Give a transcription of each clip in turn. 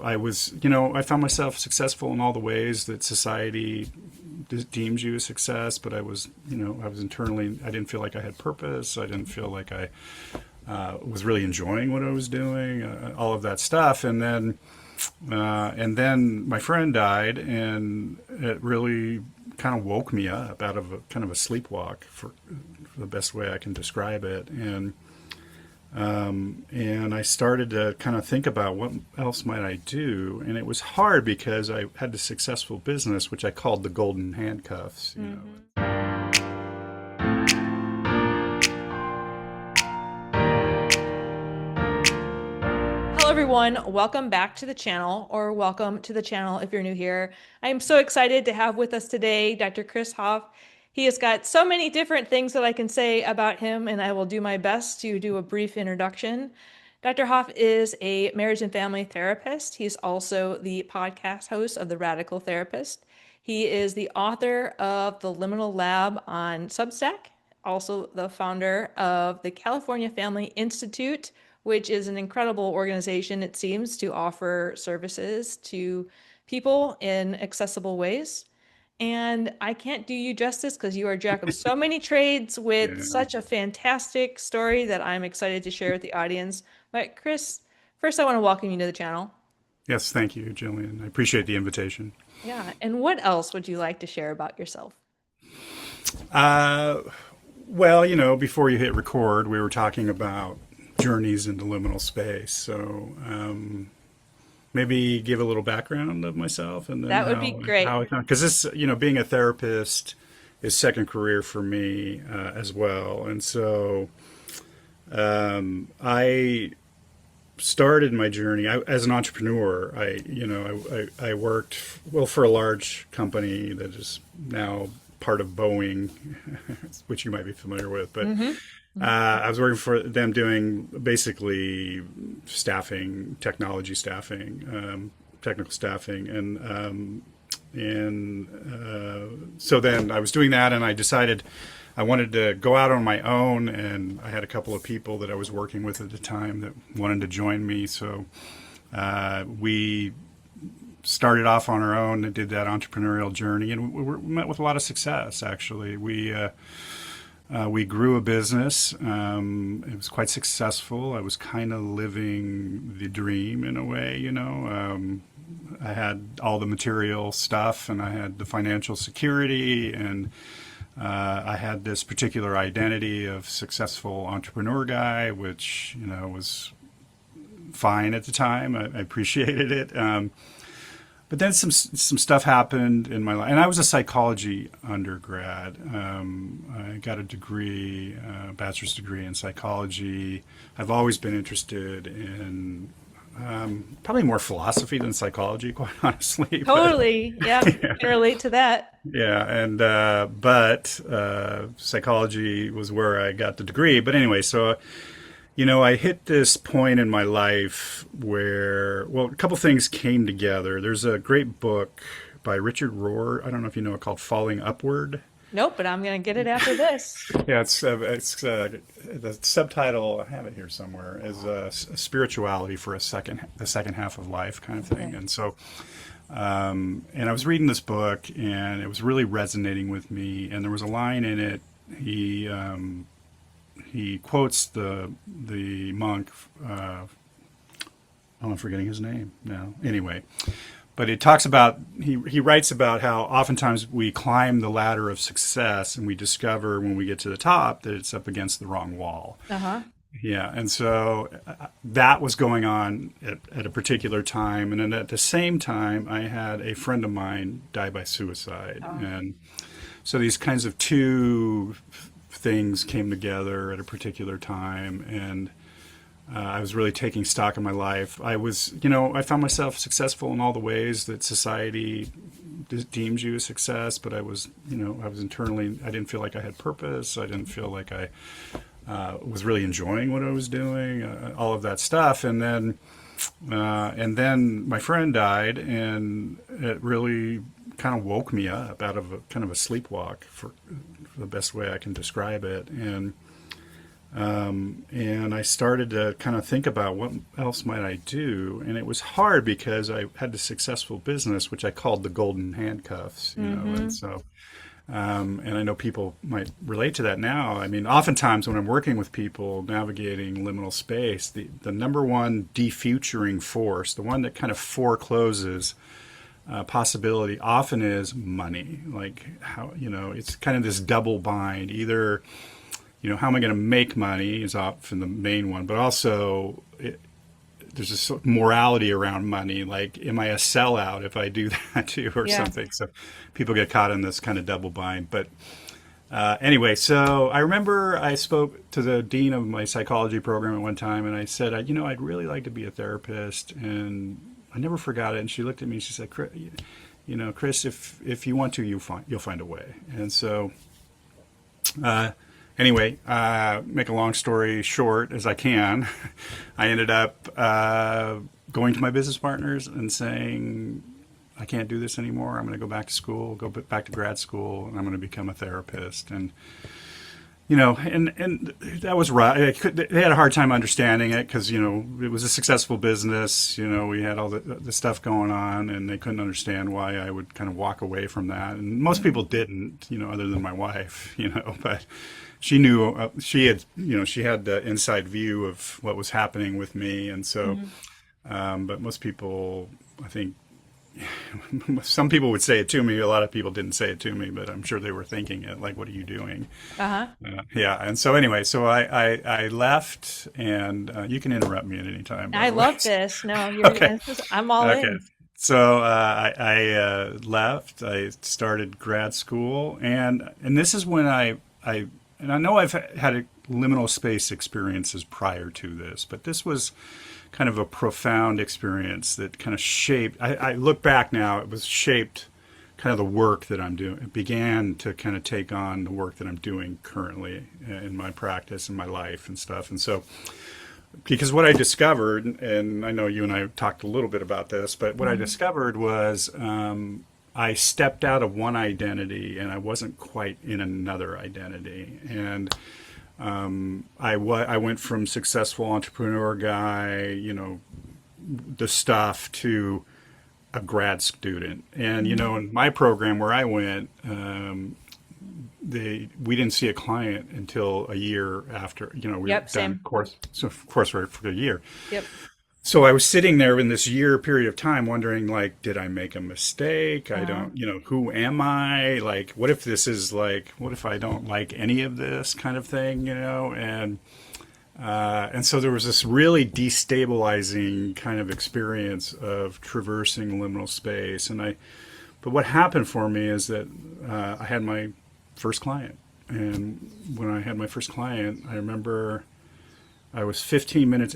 I found myself successful in all the ways that society deems you a success, but I was internally, I didn't feel like I had purpose. I didn't feel like I was really enjoying what I was doing, all of that stuff. And then my friend died, and it really kind of woke me up out of a kind of a sleepwalk, for the best way I can describe it. And I started to kind of think about what else might I do, and it was hard because I had this successful business, which I called the golden handcuffs. Hello everyone, welcome back to the channel, or welcome to the channel if you're new here. I am so excited to have with us today Dr. Chris Hoff. He has got so many different things that I can say about him, and I will do my best to do a brief introduction. Dr. Hoff is a marriage and family therapist. He's also the podcast host of The Radical Therapist. He is the author of the Liminal Lab on Substack, also the founder of the California Family Institute, which is an incredible organization, it seems, to offer services to people in accessible ways. And I can't do you justice because you are jack of so many trades with Yeah. such a fantastic story that I'm excited to share with the audience. But Chris, first I want to welcome you to the channel. Yes, thank you, Jillian. I appreciate the invitation. Yeah. And what else would you like to share about yourself? Uh, Before you hit record, we were talking about journeys into liminal space. So maybe give a little background of myself, and then That would be great. how I found, because being a therapist is second career for me as well. And so I started my journey as an entrepreneur. I worked for a large company that is now part of Boeing, which you might be familiar with. But I was working for them doing basically staffing, technology staffing, technical staffing, so then I was doing that, and I decided I wanted to go out on my own, and I had a couple of people that I was working with at the time that wanted to join me. So we started off on our own and did that entrepreneurial journey, and we met with a lot of success. Actually, we grew a business. It was quite successful. I was kind of living the dream in a way. I had all the material stuff, and I had the financial security, and I had this particular identity of successful entrepreneur guy, which was fine at the time. I appreciated it. But then some stuff happened in my life, and I was a psychology undergrad. I got a degree, a bachelor's degree in psychology. I've always been interested in probably more philosophy than psychology, quite honestly. Totally. Yeah, I can relate to that. Yeah, and but psychology was where I got the degree. But anyway, so I hit this point in my life where, well, a couple things came together. There's a great book by Richard Rohr. I don't know if you know it, called Falling Upward. Nope, but I'm going to get it after this. Yeah, it's the subtitle. I have it here somewhere. Is spirituality for the second half of life, kind of thing. Okay. And so, and I was reading this book, and it was really resonating with me. And there was a line in it. He quotes the monk. I'm forgetting his name now. Anyway, but it talks about, he writes about how oftentimes we climb the ladder of success, and we discover when we get to the top that it's up against the wrong wall. Uh-huh. Yeah, and so that was going on at a particular time, and then at the same time, I had a friend of mine die by suicide, and so these kinds of two things came together at a particular time, and I was really taking stock of my life. I found myself successful in all the ways that society deems you a success, but I was internally, I didn't feel like I had purpose. I didn't feel like I was really enjoying what I was doing, all of that stuff. And then my friend died, and it really kind of woke me up out of a kind of a sleepwalk, for the best way I can describe it. And I started to kind of think about what else might I do, and it was hard because I had this successful business, which I called the golden handcuffs, and Mm-hmm. so and I know people might relate to that now. I mean, oftentimes when I'm working with people navigating liminal space, the number one defuturing force, the one that kind of forecloses possibility, often is money. Like how it's kind of this double bind. Either how am I going to make money is often the main one, but also there's this morality around money. Like, am I a sellout if I do that too, or Yeah. something? So people get caught in this kind of double bind. But anyway, so I remember I spoke to the dean of my psychology program at one time, and I said, I'd really like to be a therapist, and I never forgot it. And she looked at me and she said, Chris, if you want to, you'll find a way. And so anyway, make a long story short as I can, I ended up going to my business partners and saying, I can't do this anymore. I'm going to go back to school, go back to grad school, and I'm going to become a therapist. And and that was right. They had a hard time understanding it because it was a successful business. We had all the stuff going on, and they couldn't understand why I would kind of walk away from that. And most people didn't, other than my wife, but she knew she had the inside view of what was happening with me, and so. Mm-hmm. But most people, I think, some people would say it to me. A lot of people didn't say it to me, but I'm sure they were thinking it. Like, what are you doing? Uh-huh. Yeah. And so anyway, so I left, and you can interrupt me at any time, by I the way. love this. No, Okay. I'm all Okay. in. So I left. I started grad school, and this is when and I know I've had liminal space experiences prior to this, but this was kind of a profound experience that kind of shaped. I look back now; it was shaped kind of the work that I'm doing. It began to kind of take on the work that I'm doing currently in my practice and my life and stuff. And so because what I discovered, and I know you and I talked a little bit about this, but what I Mm-hmm. discovered was I stepped out of one identity and I wasn't quite in another identity. And I went from successful entrepreneur guy, the stuff, to a grad student. And, Mm-hmm. in my program where I went, we didn't see a client until a year after we were Yep, done same. course for a year. Yep. So I was sitting there in this year period of time wondering, like, did I make a mistake? I Uh-huh. don't, who am I? Like, what if this is like, what if I don't like any of this kind of thing, and so there was this really destabilizing kind of experience of traversing liminal space. But what happened for me is that I had my first client. And when I had my first client, I remember I was 15 minutes.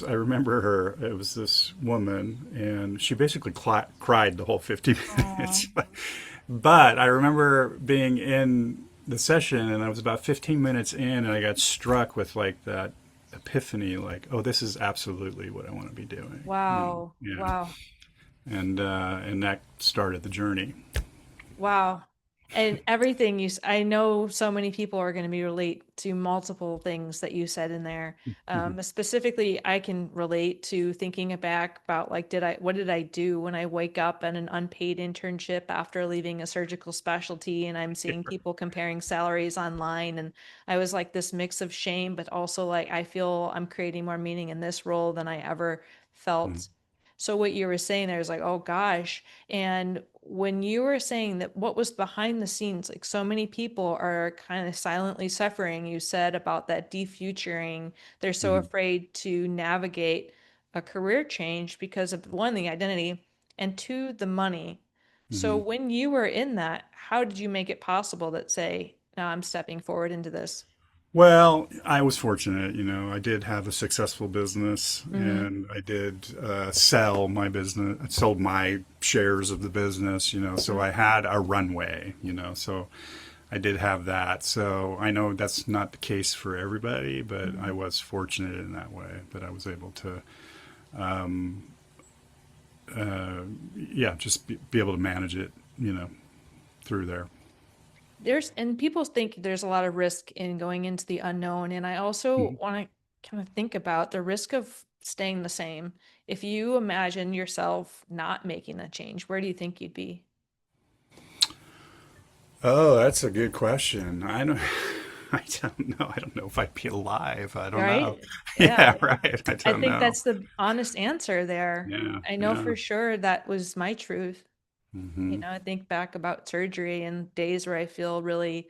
I remember her. It was this woman, and she basically cried the whole 15 Aw. minutes. But I remember being in the session, and I was about 15 minutes in, and I got struck with like that epiphany, like, oh, this is absolutely what I want to be doing. Wow. Yeah. Wow. And that started the journey. Wow. And everything I know so many people are going to be relate to multiple things that you said in there. Hmm. Specifically, I can relate to thinking back about like, what did I do when I wake up at an unpaid internship after leaving a surgical specialty and I'm seeing people comparing salaries online. And I was like this mix of shame, but also like, I feel I'm creating more meaning in this role than I ever felt. So what you were saying there is like, oh gosh. And when you were saying that what was behind the scenes, like so many people are kind of silently suffering, you said about that defuturing, they're so Hmm. afraid to navigate a career change because of one, the identity, and two, the money. So Hmm. when you were in that, how did you make it possible that say, now I'm stepping forward into this? Well, I was fortunate, I did have a successful business, Mm-hmm. and I did sell my business, I sold my shares of the business, so I had a runway, so I did have that. So I know that's not the case for everybody, but I Mm-hmm. was fortunate in that way that I was able to, yeah, just be able to manage it, through there. there's and people think there's a lot of risk in going into the unknown, and I also Mhm. want to kind of think about the risk of staying the same. If you imagine yourself not making a change, where do you think you'd be? Oh, that's a good question. I don't, I don't know. I don't know if I'd be alive. I don't know. Right? Yeah. Yeah, right. I I don't think know. that's the honest answer there. Yeah, I know yeah. for sure that was my truth. Hmm. I think back about surgery and days where I feel really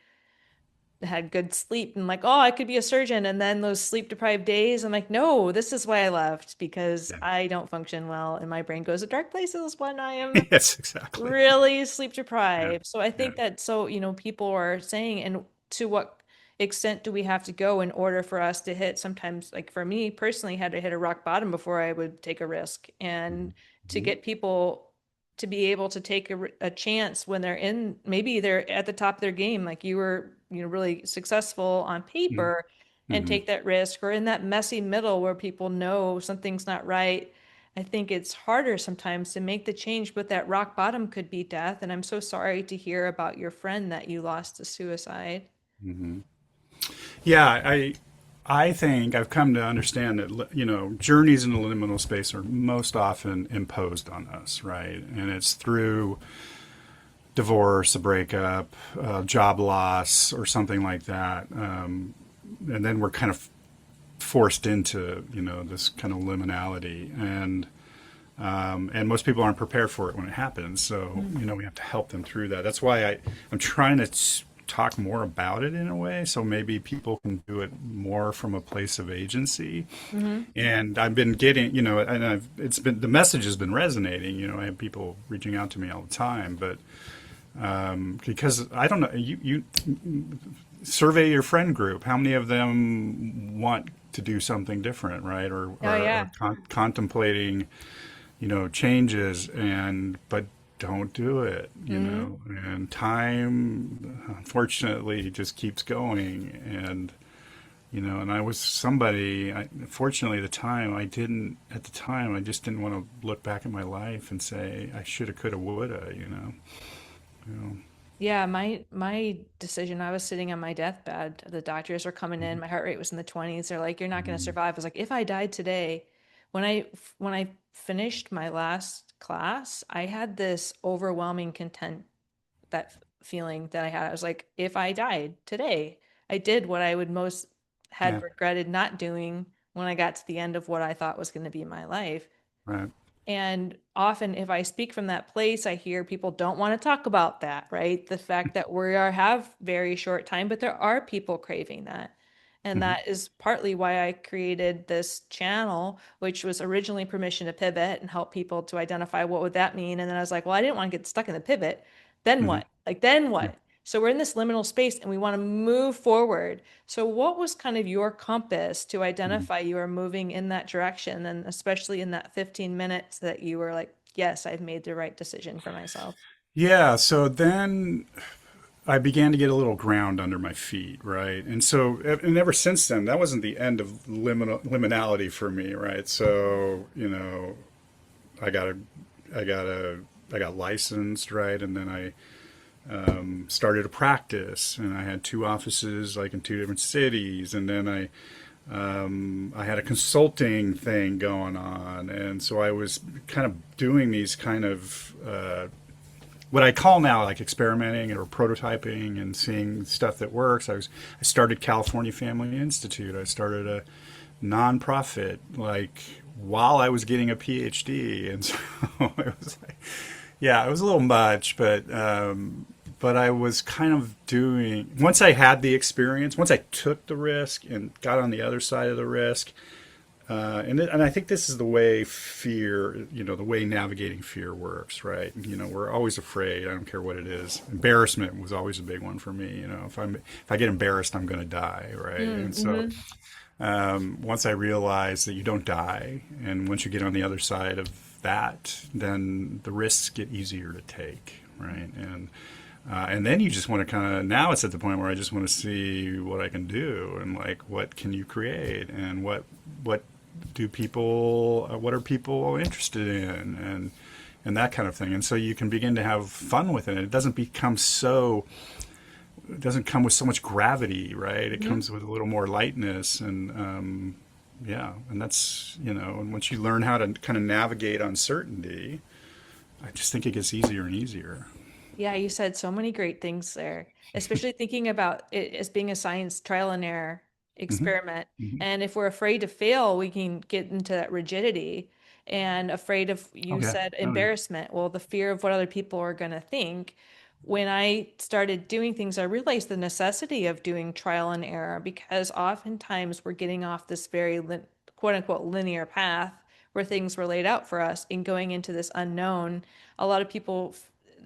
had good sleep and like, oh, I could be a surgeon. And then those sleep deprived days, I'm like, no, this is why I left because Yeah. I don't function well and my brain goes to dark places when I am Yes, exactly. really sleep Yeah, deprived. So I yeah. think that so, people are saying, and to what extent do we have to go in order for us to hit sometimes, like for me personally, had to hit a rock bottom before I would take a risk. And to Hmm. get people to be able to take a chance when they're in, maybe they're at the top of their game, like you were, really successful on Hmm. paper and Hmm. take that risk, or in that messy middle where people know something's not right. I think it's harder sometimes to make the change, but that rock bottom could be death. And I'm so sorry to hear about your friend that you lost to suicide. Hmm. Yeah, I think I've come to understand that journeys in the liminal space are most often imposed on us, right? And it's through divorce, a breakup, job loss, or something like that, and then we're kind of forced into this kind of liminality, and most people aren't prepared for it when it happens. So Mm-hmm. we have to help them through that. That's why I'm trying to talk more about it in a way, so maybe people can do it more from a place of agency. Mm-hmm. And I've been getting, and it's been, the message has been resonating. I have people reaching out to me all the time, but because I don't know, you survey your friend group. How many of them want to do something different, right? Or Oh, yeah. contemplating, changes, and but don't do it, Mm-hmm. and time unfortunately just keeps going. And and I was somebody, fortunately at the time I just didn't want to look back at my life and say I shoulda, coulda, woulda, you know. Yeah, my decision, I was sitting on my deathbed. The doctors were coming in. My heart rate was in the 20s. They're like, "You're not going to Mhm. survive." I was like, "If I died today," when I finished my last class, I had this overwhelming content, that feeling that I had. I was like, if I died today, I did what I would most had Yeah, regretted not doing when I got to the end of what I thought was going to be my life. right. And often, if I speak from that place, I hear people don't want to talk about that, right? The fact that have very short time, but there are people craving that. And Hmm. that is partly why I created this channel, which was originally permission to pivot and help people to identify what would that mean. And then I was like, well, I didn't want to get stuck in the pivot. Then Hmm. what? Like, then Yeah. what? So we're in this liminal space and we want to move forward. So, what was kind of your compass to Mhm. identify you were moving in that direction? And especially in that 15 minutes that you were like, yes, I've made the right decision for myself. Yeah, so then I began to get a little ground under my feet, right? And so, and ever since then, that wasn't the end of liminality for me, right? So, I got a, I got licensed, right? And then I started a practice, and I had two offices, like in two different cities, and then I had a consulting thing going on, and so I was kind of doing these kind of what I call now like experimenting or prototyping and seeing stuff that works. I started California Family Institute. I started a nonprofit like while I was getting a PhD, and so it was like, yeah, it was a little much, but I was kind of doing once I had the experience, once I took the risk and got on the other side of the risk, and I think this is the way fear, the way navigating fear works, right? We're always afraid. I don't care what it is. Embarrassment was always a big one for me. If I get embarrassed, I'm going to die, right? And so Mm-hmm. once I realized that you don't die, and once you get on the other side of that, then the risks get easier to take, right? And then you just want to kind of, now it's at the point where I just want to see what I can do, and like what can you create, and what what are people interested in, and that kind of thing. And so you can begin to have fun with it. It doesn't become so it doesn't come with so much gravity, right? It Mhm. comes with a little more lightness, and yeah, and that's, and once you learn how to kind of navigate uncertainty, I just think it gets easier and easier. Yeah, you said so many great things there, especially thinking about it as being a science trial and error Hmm. experiment. Hmm. And if we're afraid to fail, we can get into that rigidity and afraid of, Oh you yeah. said, Oh yeah. embarrassment. Well, the fear of what other people are going to think. When I started doing things, I realized the necessity of doing trial and error because oftentimes we're getting off this very quote unquote linear path where things were laid out for us and going into this unknown. A lot of people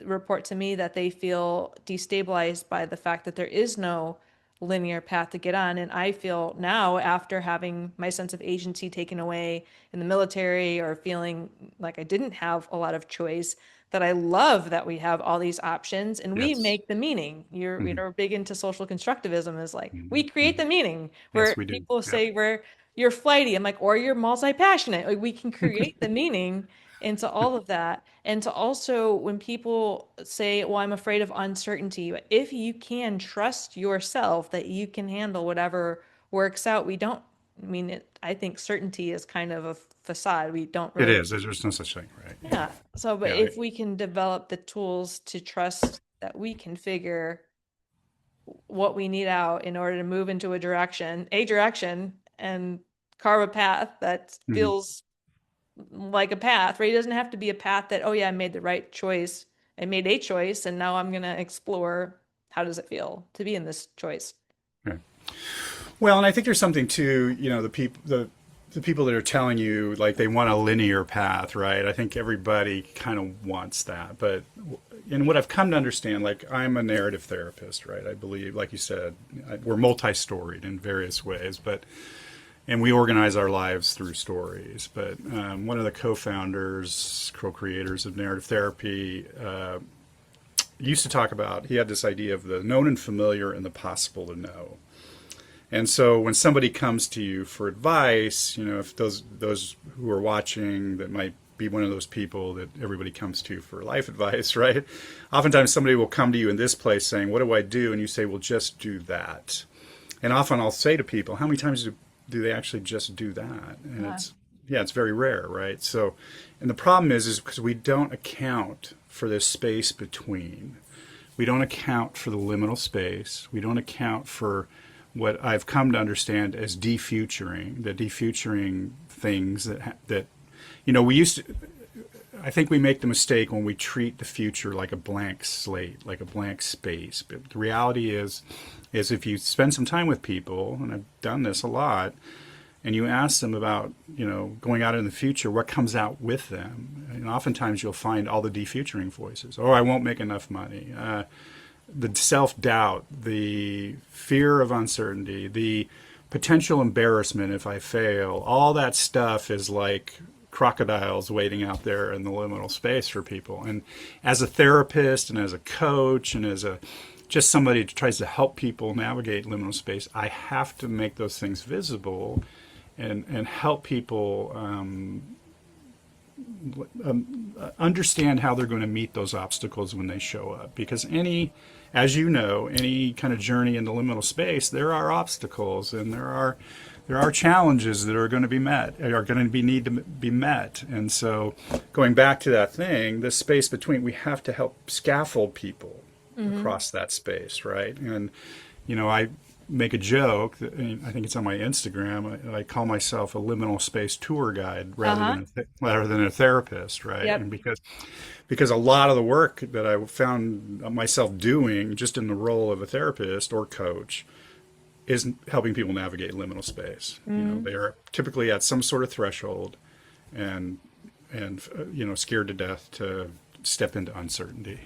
report to me that they feel destabilized by the fact that there is no linear path to get on. And I feel now, after having my sense of agency taken away in the military or feeling like I didn't have a lot of choice, that I love that we have all these options and we Yes. make the meaning. Hmm. We're big into social constructivism is like we Hmm. create Hmm. the meaning Yes, where we do. people Yep. say you're flighty. I'm like, or you're multi-passionate. Like we can create the meaning into all of that. And to also, when people say, well, I'm afraid of uncertainty, if you can trust yourself that you can handle whatever works out, we don't, I mean, I think certainty is kind of a facade. We don't It really, is. There's no such thing, right? yeah. So, but Yeah. if we can develop the tools to trust that we can figure what we need out in order to move into a direction, and carve a path that Hmm. feels like a path, right? It doesn't have to be a path that, oh yeah, I made the right choice. I made a choice and now I'm gonna explore how does it feel to be in this choice. Right. Well, and I think there's something to, the people that are telling you like they want a linear path, right? I think everybody kind of wants that, but and what I've come to understand, like I'm a narrative therapist, right? I believe, like you said, we're multi-storied in various ways, but and we organize our lives through stories. But one of the co-founders, co-creators of narrative therapy, used to talk about. He had this idea of the known and familiar and the possible to know. And so when somebody comes to you for advice, if those who are watching that might be one of those people that everybody comes to for life advice, right? Oftentimes somebody will come to you in this place saying, "What do I do?" And you say, "Well, just do that." And often I'll say to people, "How many times do they actually just do that?" And Yeah. it's very rare, right? So, and the problem is because we don't account for this space between. We don't account for the liminal space. We don't account for what I've come to understand as defuturing, the defuturing things we used to. I think we make the mistake when we treat the future like a blank slate, like a blank space. But the reality is if you spend some time with people, and I've done this a lot, and you ask them about, going out in the future, what comes out with them, and oftentimes you'll find all the defuturing voices. Oh, I won't make enough money. The self doubt, the fear of uncertainty, the potential embarrassment if I fail, all that stuff is like crocodiles waiting out there in the liminal space for people. And as a therapist and as a coach and as a just somebody who tries to help people navigate liminal space, I have to make those things visible and help people understand how they're going to meet those obstacles when they show up. Because as you know, any kind of journey in the liminal space, there are obstacles and there are challenges that are going to be met, are going to be need to be met. And so, going back to that thing, this space between, we have to help scaffold people Mm-hmm. across that space, right? And I make a joke. I think it's on my Instagram. I call myself a liminal space tour guide Uh-huh. rather than a therapist, right? And Yep. because a lot of the work that I found myself doing just in the role of a therapist or coach is helping people navigate liminal space. Mm-hmm. They are typically at some sort of threshold and scared to death to step into uncertainty.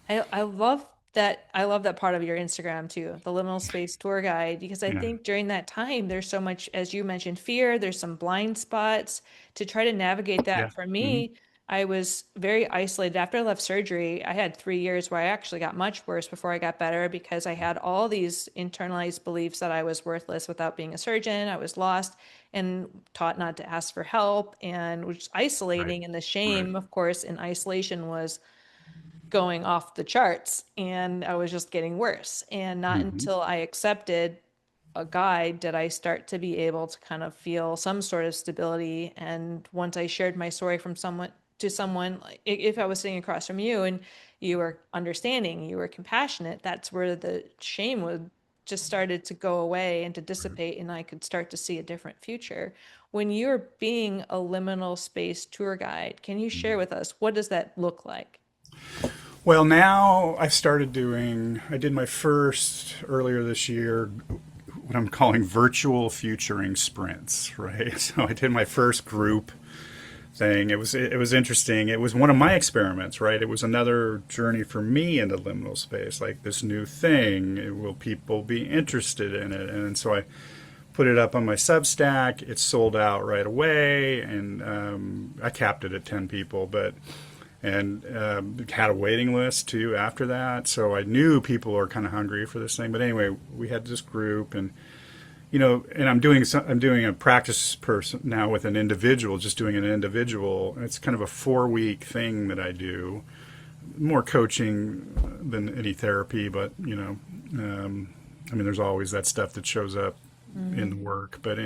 I love that part of your Instagram too, the liminal space tour guide, because I Yeah. think during that time there's so much, as you mentioned, fear, there's some blind spots to try to navigate Yeah. that. For Hmm. me, I was very isolated after I left surgery. I had 3 years where I actually got much worse before I got better because I had all these internalized beliefs that I was worthless without being a surgeon. I was lost and taught not to ask for help and was Right. isolating. And the Right. shame, of course, in isolation was going off the charts and I was just getting worse. And not Hmm. until I accepted a guide did I start to be able to kind of feel some sort of stability. And once I shared my story from someone to someone, like if I was sitting across from you and you were understanding, you were compassionate, that's where the shame would just started to go away and to dissipate, and I could start to see a different future. When you're being a liminal space tour guide, can you share with us what does that look like? Well, now I've started I did my first earlier this year, what I'm calling virtual futuring sprints, right? So I did my first group thing. It was interesting. It was one of my experiments, right? It was another journey for me into liminal space, like this new thing. Will people be interested in it? And so I put it up on my Substack. It sold out right away, and I capped it at 10 people, but and had a waiting list too after that. So I knew people are kind of hungry for this thing. But anyway, we had this group, and and I'm doing a practice person now with an individual, just doing an individual. It's kind of a 4-week thing that I do, more coaching than any therapy, but I mean, there's always that stuff that shows up in the work, but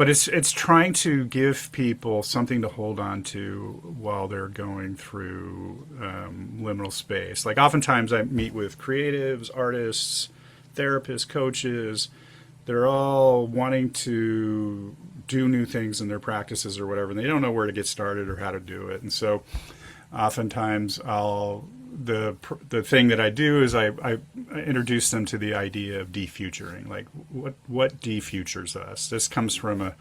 it's trying to give people something to hold on to while they're going through liminal space. Like oftentimes I meet with creatives, artists, therapists, coaches. They're all wanting to do new things in their practices or whatever, and they don't know where to get started or how to do it. And so oftentimes the thing that I do is I introduce them to the idea of defuturing. Like what defutures us? This comes from a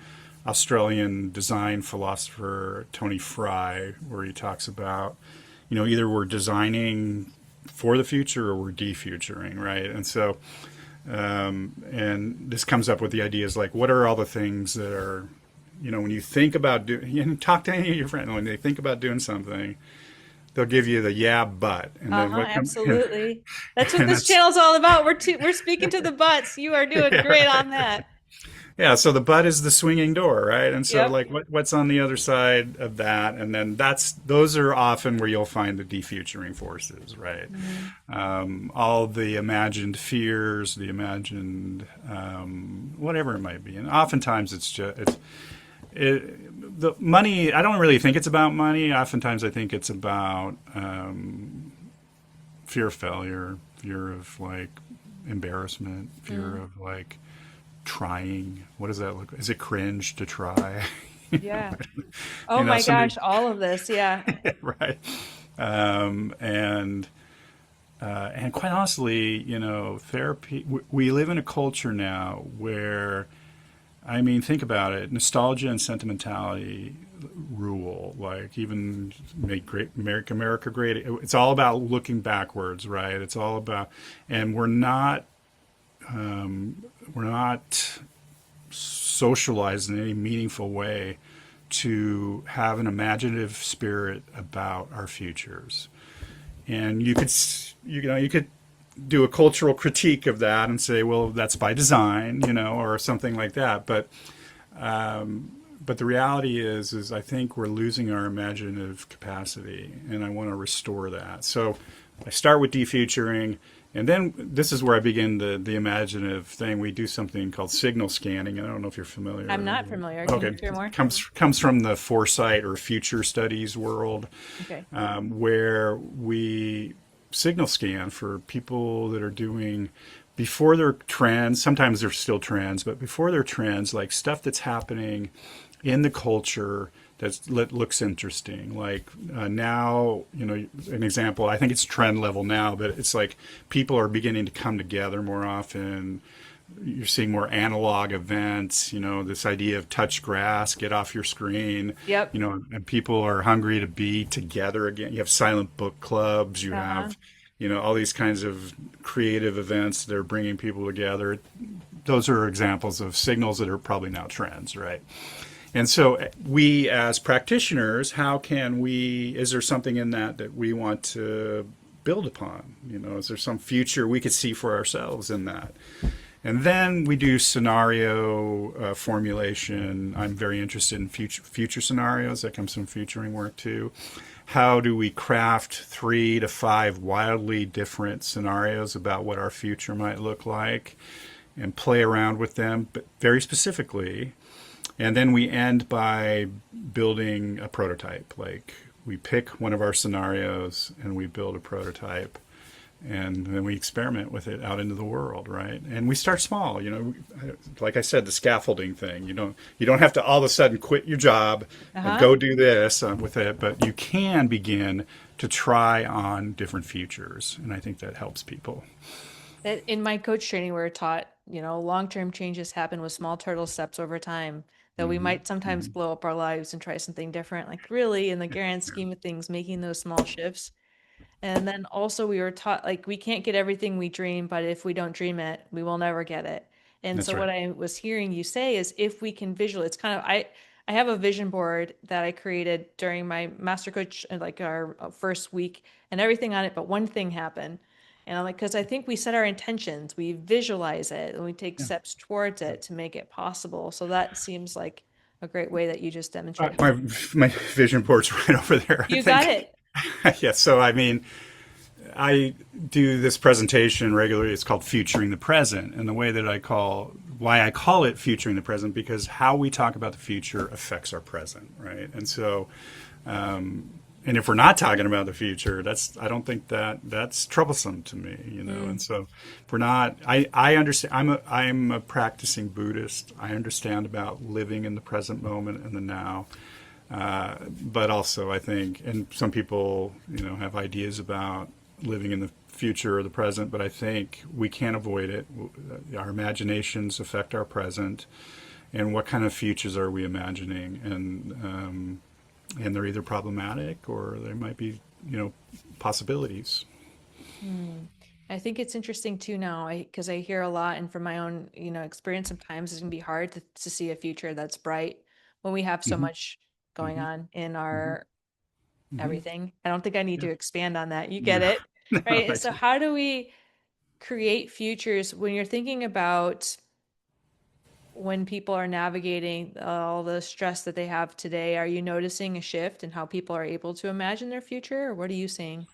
Australian design philosopher, Tony Fry, where he talks about, either we're designing for the future or we're defuturing, right? And so and this comes up with the ideas like, what are all the things that are, when you think about talk to any of your friends, when they think about doing something, they'll give you the yeah, but, and then what comes, Absolutely. That's what and this that's channel's all about. We're speaking to the butts. You are doing yeah, great right. on that. Yeah, so the but is the swinging door, right? And so Yep. like what's on the other side of that, and then those are often where you'll find the defuturing forces, right? Mhm. All the imagined fears, the imagined whatever it might be, and oftentimes the money. I don't really think it's about money. Oftentimes I think it's about fear of failure, fear of like embarrassment, fear Mm. of like trying. What does that look like? Is it cringe to try? Yeah. Oh my Somebody, gosh, all of this. Yeah. right? Um, and and quite honestly, therapy. We live in a culture now where, I mean, think about it. Nostalgia and sentimentality rule. Like even make America great. It's all about looking backwards, right? It's all about, and we're not socialized in any meaningful way to have an imaginative spirit about our futures. And you could do a cultural critique of that and say, well, that's by design, or something like that. But the reality is I think we're losing our imaginative capacity, and I want to restore that. So I start with defuturing, and then this is where I begin the imaginative thing. We do something called signal scanning. I don't know if you're I'm familiar. not familiar. Can you Okay, share more? comes from the foresight or future studies world, Okay. where we signal scan for people that are doing before they're trans. Sometimes they're still trans, but before they're trans, like stuff that's happening in the culture that looks interesting. Like now, an example, I think it's trend level now, but it's like people are beginning to come together more often. You're seeing more analog events, this idea of touch grass, get off your screen, Yep. and people are hungry to be together again. You have silent book clubs, you Uh-huh. have, all these kinds of creative events that are bringing people together. Those are examples of signals that are probably now trends, right? And so we as practitioners, is there something in that we want to build upon? Is there some future we could see for ourselves in that? And then we do scenario formulation. I'm very interested in future scenarios. That comes from futuring work too. how do we craft 3 to 5 wildly different scenarios about what our future might look like and play around with them, but very specifically. And then we end by building a prototype. Like we pick one of our scenarios and we build a prototype, and then we experiment with it out into the world, right? And we start small, like I said, the scaffolding thing. You don't have to all of a sudden quit your job and Uh-huh. go do this with it, but you can begin to try on different futures, and I think that helps people. In my coach training, we were taught, long-term changes happen with small turtle steps over time, that we Hmm. might sometimes Hmm. blow up our lives and try something different. Like really, in the grand scheme of things, making those small shifts. And then also we were taught like we can't get everything we dream, but if we don't dream it, we will never get it. And That's so right. what I was hearing you say is if we can visual, it's kind of I have a vision board that I created during my master coach like our first week and everything on it, but one thing happened. And I'm like, because I think we set our intentions, we visualize it, and we take Yeah. steps towards it to make it possible. So that seems like a great way that you just demonstrated. My vision board's right over there, I You got think. it. Yeah. So I mean, I do this presentation regularly. It's called Futuring the Present. And the way that why I call it Futuring the Present, because how we talk about the future affects our present, right? And so, and if we're not talking about the future, I don't think that's troublesome to me. And Mm, so if we're not, I understand, I'm a practicing Buddhist. I understand about living in the present moment and the now. But also, I think, and some people, have ideas about living in the future or the present, but I think we can't avoid it. Our imaginations affect our present, and what kind of futures are we imagining? And they're either problematic or there might be, possibilities. mm. I think it's interesting too now, because I hear a lot, and from my own, experience, sometimes it can be hard to see a future that's bright when we have so Hmm. much going Hmm. on in Hmm. our Hmm. everything. I don't think I need Yeah. to expand on that. You get No, it, no, right? And I so, do. how do we create futures when you're thinking about when people are navigating all the stress that they have today? Are you noticing a shift in how people are able to imagine their future, or what are you seeing?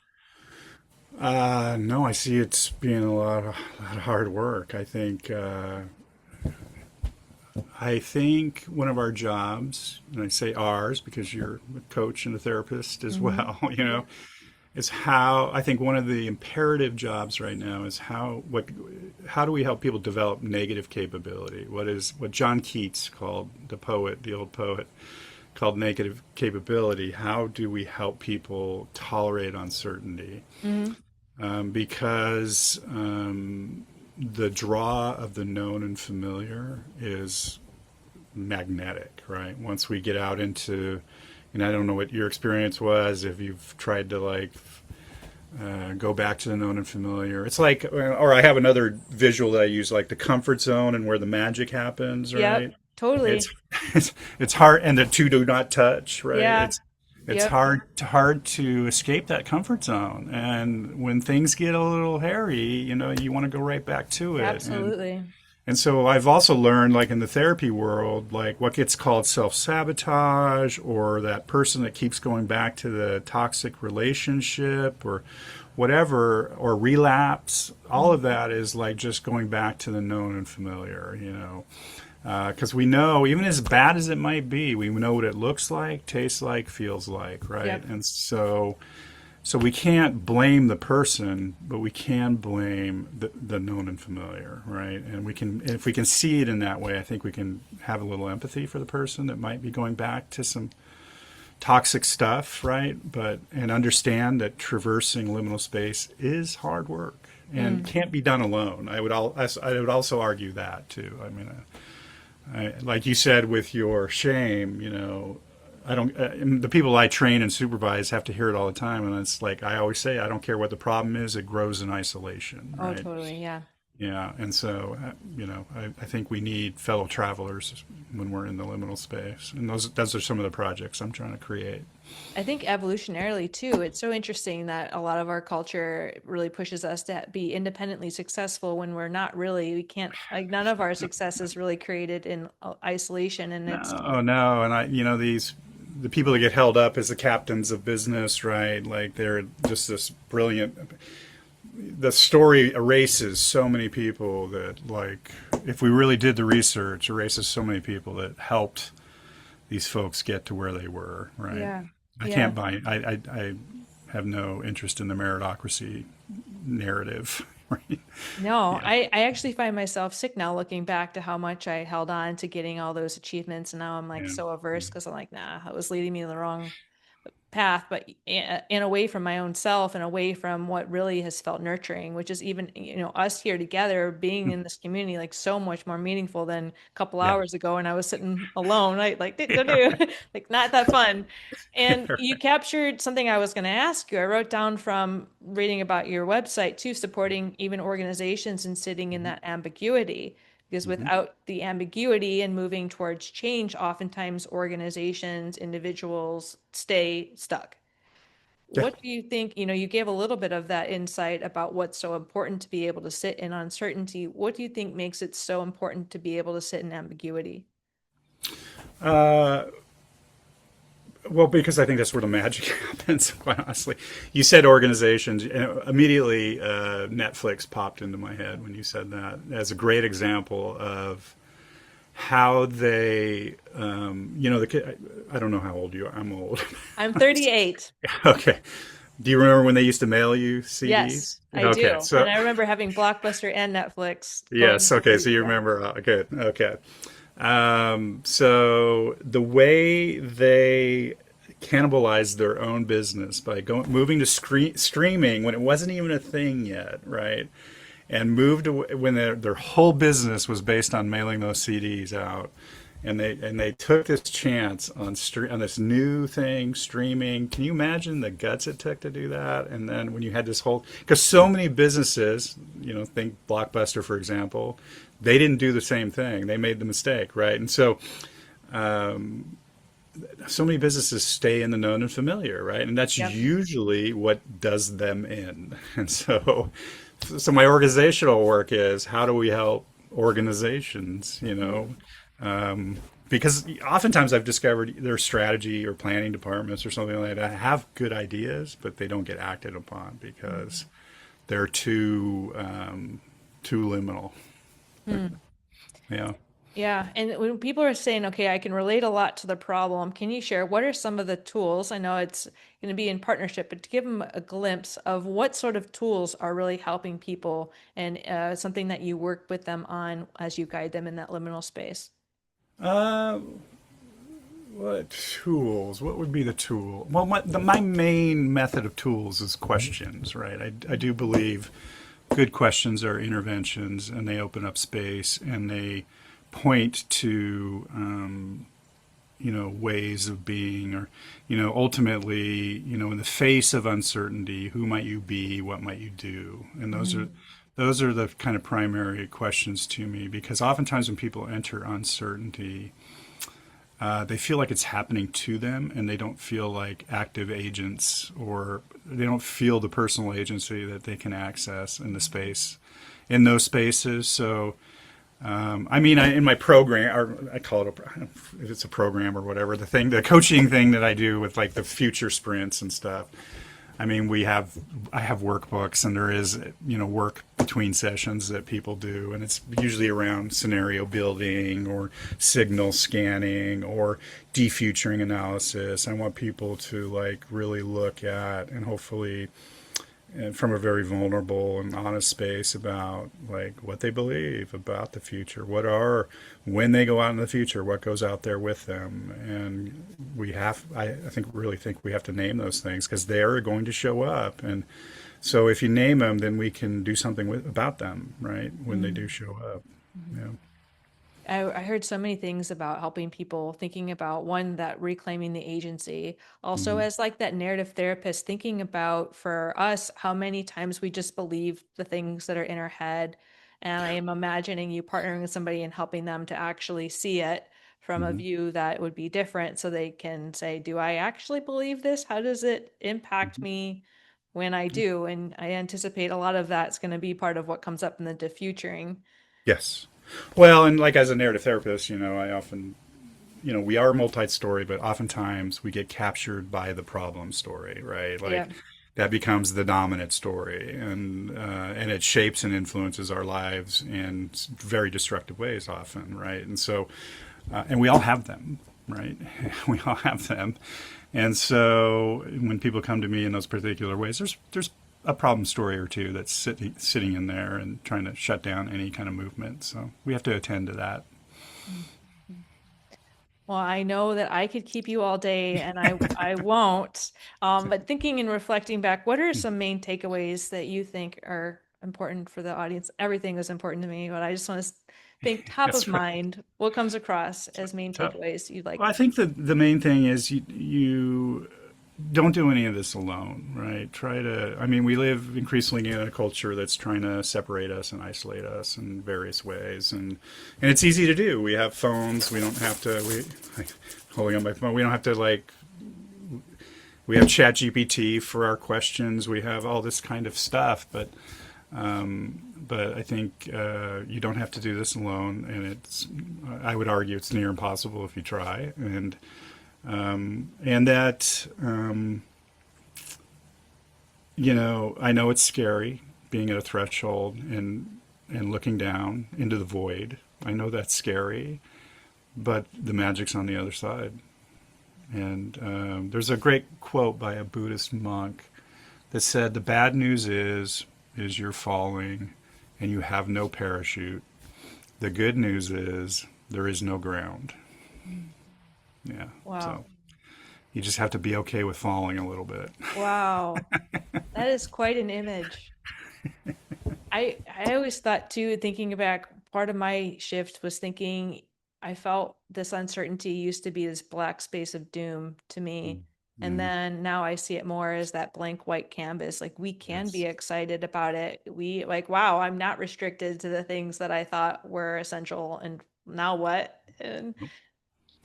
No, I see it's being a lot of hard work. I think one of our jobs, and I say ours because you're a coach and a therapist as Hmm. well, Yep. is how I think one of the imperative jobs right now is how do we help people develop negative capability? What John Keats called the old poet, called negative capability. How do we help people tolerate uncertainty? Hmm. Because the draw of the known and familiar is magnetic, right? Once we get out into, and I don't know what your experience was, if you've tried to go back to the known and familiar. It's like, or I have another visual that I use, like the comfort zone and where the magic happens, Yep. right? It's Totally. it's hard, and the two do not touch, right? Yeah. It's Yep. hard to escape that comfort zone, and when things get a little hairy, you want to go right back to it, Absolutely. and so I've also learned, like in the therapy world, like what gets called self sabotage, or that person that keeps going back to the toxic relationship, or whatever, or relapse. All of Mhm. that is like just going back to the known and familiar. Because we know, even as bad as it might be, we know what it looks like, tastes like, feels like, right? Yep. And so we can't blame the person, but we can blame the known and familiar, right? And if we can see it in that way, I think we can have a little empathy for the person that might be going back to some toxic stuff, right? And understand that traversing liminal space is hard work and Mm. can't be done alone. I would also argue that too. I mean, like you said with your shame, I don't. The people I train and supervise have to hear it all the time, and it's like I always say, I don't care what the problem is; it grows in isolation, Oh, right? totally. Yeah. Yeah, and so I think we need fellow travelers when we're in the liminal space, and those are some of the projects I'm trying to create. I think evolutionarily too, it's so interesting that a lot of our culture really pushes us to be independently successful when we're not really. We can't, like, none of our success is really created in isolation. And it's, No, no, and these. the people that get held up as the captains of business, right? Like they're just this brilliant. The story erases so many people that, like, if we really did the research, erases so many people that helped these folks get to where they were, right? Yeah. I Yeah. can't buy. I have no interest in the meritocracy narrative, right? No, Yeah. I actually find myself sick now looking back to how much I held on to getting all those achievements. And now I'm like Yeah. so averse because I'm like, nah, it was leading me in the wrong path, but and away from my own self and away from what really has felt nurturing, which is even, us here together being in this community, like so much more meaningful than a couple Yeah. hours ago. And I was sitting alone, right? Like, Yeah. like not that fun. And you Right. captured something I was going to ask you. I wrote down from reading about your website too, supporting even organizations and sitting in that ambiguity. Because Hmm. without the ambiguity and moving towards change, oftentimes organizations, individuals stay stuck. Yeah. What do you think? You gave a little bit of that insight about what's so important to be able to sit in uncertainty. What do you think makes it so important to be able to sit in ambiguity? Uh, well, because I think that's where the magic happens, quite honestly. You said organizations, and immediately Netflix popped into my head when you said that as a great example of how they, I don't know how old you are. I'm old. I'm 38. Okay. Do you remember when they used to mail you Yes, CDs? I Okay. do. And So, I remember having Blockbuster and Netflix yes. going Okay. through. So you Yeah. remember. Good. Okay. So the way they cannibalized their own business by moving to streaming when it wasn't even a thing yet, right? And moved away, when their whole business was based on mailing those CDs out, and they took this chance on this new thing, streaming. Can you imagine the guts it took to do that? And then when you had this whole, because so many businesses, think Blockbuster for example, they didn't do the same thing. They made the mistake, right? And so many businesses stay in the known and familiar, right? And that's Yep. usually what does them in. And so my organizational work is how do we help organizations, because oftentimes I've discovered their strategy or planning departments or something like that have good ideas, but they don't get acted upon because they're too liminal. Yeah. Yeah, and when people are saying, okay, I can relate a lot to the problem, can you share what are some of the tools? I know it's going to be in partnership, but to give them a glimpse of what sort of tools are really helping people and something that you work with them on as you guide them in that liminal space. Uh, what tools? What would be the tool? Well, my main method of tools is questions, right? I do believe good questions are interventions and they open up space and they point to ways of being, or ultimately, in the face of uncertainty, who might you be, what might you do? And those are the kind of primary questions to me, because oftentimes when people enter uncertainty, they feel like it's happening to them and they don't feel like active agents, or they don't feel the personal agency that they can access in those spaces. So in my program, or I call it if it's a program or whatever, the coaching thing that I do with like the future sprints and stuff. I have workbooks, and there is, work between sessions that people do, and it's usually around scenario building or signal scanning or defuturing analysis. I want people to like really look at, and hopefully and from a very vulnerable and honest space, about like what they believe about the future, when they go out in the future, what goes out there with them. And I think we have to name those things because they're going to show up. And so if you name them, then we can do something about them, right, when they do show up. Yeah. I heard so many things about helping people thinking about one, that reclaiming the agency, also Hmm. as like that narrative therapist, thinking about for us how many times we just believe the things that are in our head. And I am imagining you partnering with somebody and helping them to actually see it from a Hmm. view that would be different so they can say, do I actually believe this? How does it impact Hmm. me when I do? And I anticipate a lot of that's going to be part of what comes up in the defuturing. Yes. Well, and like as a narrative therapist, I often we are multi-story, but oftentimes we get captured by the problem story, right? Yeah. Like that becomes the dominant story, and it shapes and influences our lives in very destructive ways often, right? And so, and we all have them, right? We all have them, and so when people come to me in those particular ways, there's a problem story or two that's sitting in there and trying to shut down any kind of movement. So we have to attend to that. Well, I know that I could keep you all day and I won't. But thinking and reflecting back, what are some main takeaways that you think are important for the audience? Everything is important to me, but I just want to think top of That's right. mind. What comes across as main So, takeaways you'd like? well, I think the main thing is you don't do any of this alone, right? Try to, I mean, we live increasingly in a culture that's trying to separate us and isolate us in various ways. And it's easy to do. We have phones. We don't have to, like, holding up my phone, we don't have to like, we have Chat GPT for our questions. We have all this kind of stuff, but I think you don't have to do this alone. And I would argue it's near impossible if you try. And that, I know it's scary being at a threshold and looking down into the void. I know that's scary, but the magic's on the other side. And there's a great quote by a Buddhist monk that said, "The bad news is you're falling and you have no parachute. The good news is there is no ground." Yeah. Wow. So you just have to be okay with falling a little bit. Wow. That is quite an image. I always thought too, thinking back, part of my shift was thinking I felt this uncertainty used to be this black space of doom to me. And Mm, then now I see it more as that blank white canvas. Like we can be yes. excited about it. We like, wow, I'm not restricted to the things that I thought were essential. And now what? And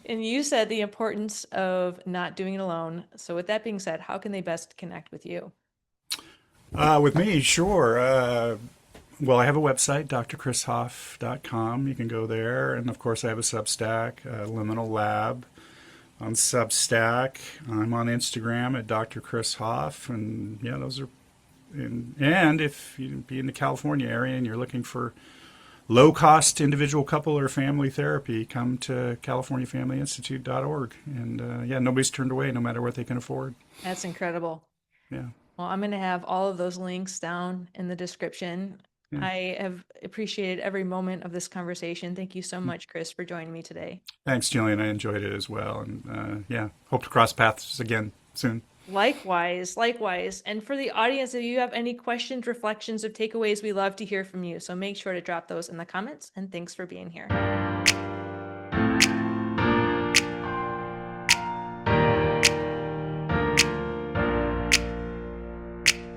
you said the importance of not doing it alone. So with that being said, how can they best connect with you? With me, sure. Well, I have a website, drchrishoff.com. You can go there. And of course, I have a Substack, Liminal Lab on Substack. I'm on Instagram at Dr. Chris Hoff. And yeah, those are. And if you be in the California area and you're looking for low cost individual couple or family therapy, come to californiafamilyinstitute.org. And yeah, nobody's turned away no matter what they can afford. That's incredible. Yeah. Well, I'm going to have all of those links down in the description. Yeah. I have appreciated every moment of this conversation. Thank you so much, Chris, for joining me today. Thanks, Jillian. I enjoyed it as well. And yeah, hope to cross paths again soon. Likewise, likewise. And for the audience, if you have any questions, reflections, or takeaways, we love to hear from you. So make sure to drop those in the comments. And thanks for being here.